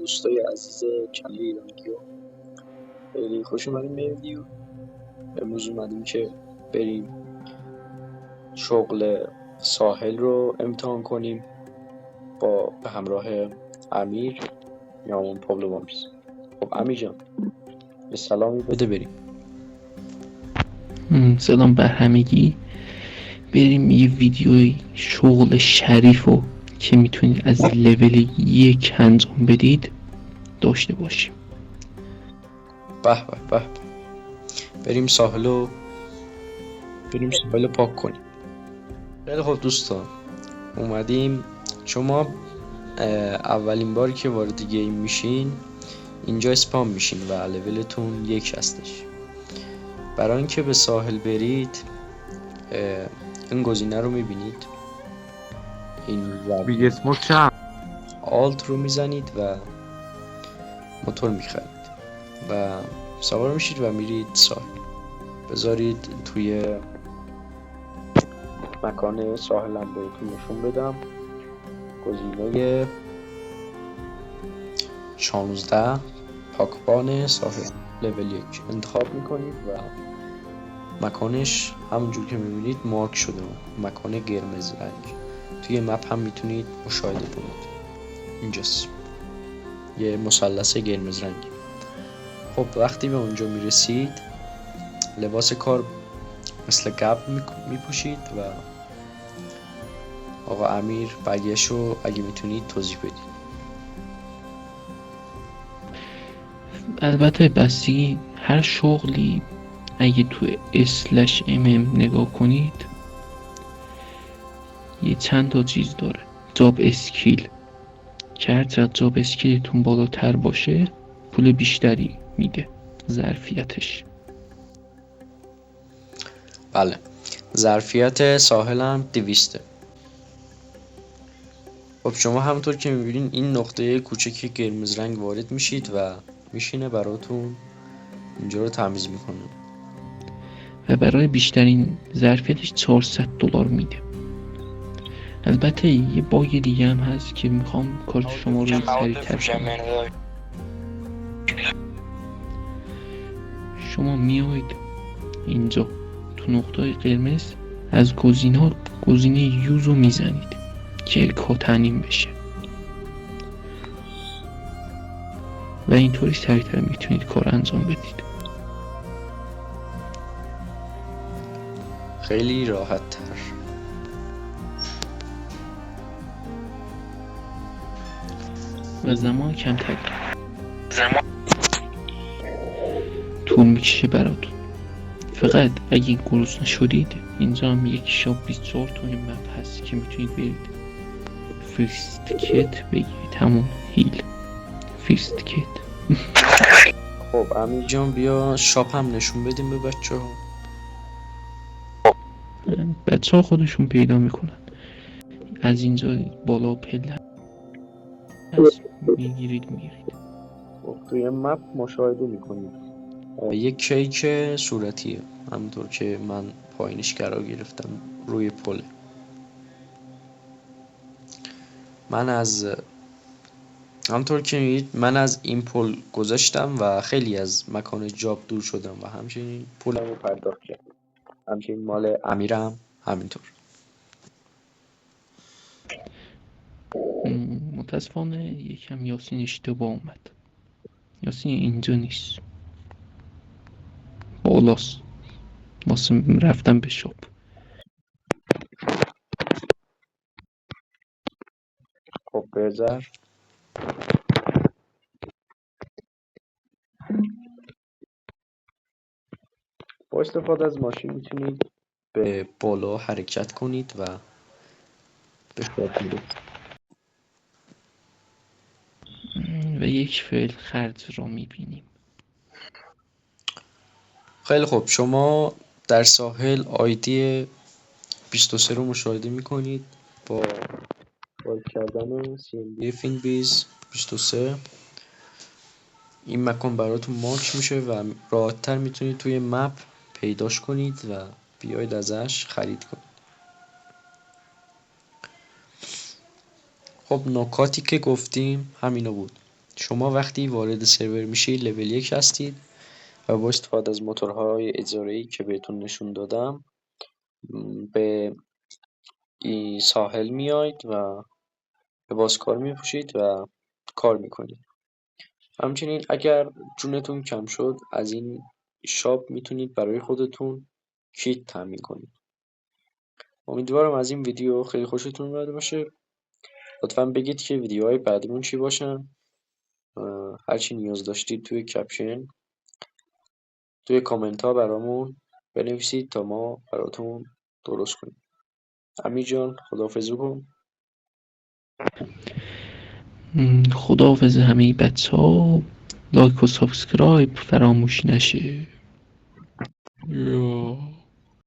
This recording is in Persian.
دوستای عزیز کله ایرانگی ها، خیلی خوش اومدیم به ویدیو. امروز اومدیم که بریم شغل ساحل رو امتحان کنیم به همراه امیر یا همون پابلو مامریز. خب امیر جان یه سلامی بده بریم. سلام بر همگی. بریم یه ویدیوی شغل شریفو که میتونید از لول 1 انجام بدید داشته باشیم. به به به، بریم ساحل پاک کنیم. خیلی خب دوستان، اومدیم. شما اولین باری که وارد گیم میشین اینجا اسپام میشین و لولتون 1 هستش. برای اینکه به ساحل برید این گزینه رو میبینید، این بیگ اسموک چند آلت رو میزنید و موتور میخرید و سوار میشید و میرید ساحل. بذارید توی مکان ساحلم بهتون نشون بدم. گزینه 16 پاکبان ساحل لول 1 انتخاب میکنید و مکانش همونجور که میبینید مارک شده، مکان قرمز رنگ. توی مپ هم میتونید مشاهده کنید، اینجاست یه مثلث قرمز رنگی. خب وقتی به اونجا میرسید لباس کار مثل قبل میپوشید و آقا امیر بقیه‌شو اگه میتونید توضیح بدید. البته بستگی هر شغلی اگه تو /mm نگاه کنید یه چند تا چیز داره. جاب اسکیل که هرچقدر جاب اسکیلتون بالاتر باشه پول بیشتری میده ظرفیتش. بله، ظرفیت ساحلم 200. خب شما همونطور که میبینین این نقطه کوچکی قرمز رنگ وارد میشید و میشینه براتون اینجا رو تمیز میکنه و برای بیشترین ظرفیتش $400 میده. البته یه باگ دیگه هم هست که میخوام کار شما رو سریع‌تر کنم. شما میاید اینجا تو نقطه قرمز از گزینه یوز رو میزنید که کاتنین بشه و اینطوری سریع‌تر میتونید کار انجام بدید. خیلی راحت تر. و زمان کمتری طول میکشه براتون. فقط اگه گرسنه شدید اینجا هم یک شاپ 24 تا مپ هست که میتونید برید فیرست کت بگیرید، همون هیل فیرست کت. خب امیر جان بیا شاپ هم نشون بدیم به بچه ها. بچه ها خودشون پیدا میکنن. از اینجا بالا پله هست، میگیرید میرید. خب توی مپ مشاهده میکنید یک کیک صورتیه، همونطور که من پایینش قرار گرفتم روی پل. همونطور که میبینید من از این پل گذشتم و خیلی از مکان جاب دور شدم و همچنین پولم رو پرداخت کردم. همچنین مال امیرم همینطور. متاسفانه یکم یاسین اشتباه اومد. یاسین اینجا نیست، بالاست واسه رفتم به شاپ. خب بذار با استفاده از ماشین میتونید به بالا حرکت کنید و به شاپ میرسید. و یک فعل خرج رو میبینیم. خیلی خوب، شما در ساحل آیدی 23 رو مشاهده میکنید با وارد کردن CMD فینبیز 23 این مکان براتون مارک میشه و راحت‌تر میتونید توی مپ پیداش کنید و بیاید ازش خرید کنید. خب نکاتی که گفتیم همینا بود. شما وقتی وارد سرور میشید لول 1 هستید و با استفاده از موتورهای اجاره‌ای که بهتون نشون دادم به این ساحل میاید و لباس کار میپوشید و کار میکنید. همچنین اگر جونتون کم شد از این شاپ میتونید برای خودتون کیت تامین کنید. امیدوارم از این ویدیو خیلی خوشتون اومده باشه. لطفا بگید که ویدیوهای بعدیمون چی باشن. هرچی نیاز داشتید توی کامنت ها برامون بنویسید تا ما براتون درست کنیم. امیر جان خداحافظی کن. خداحافظ همه بچه ها. لایک و سابسکرایب فراموش نشه.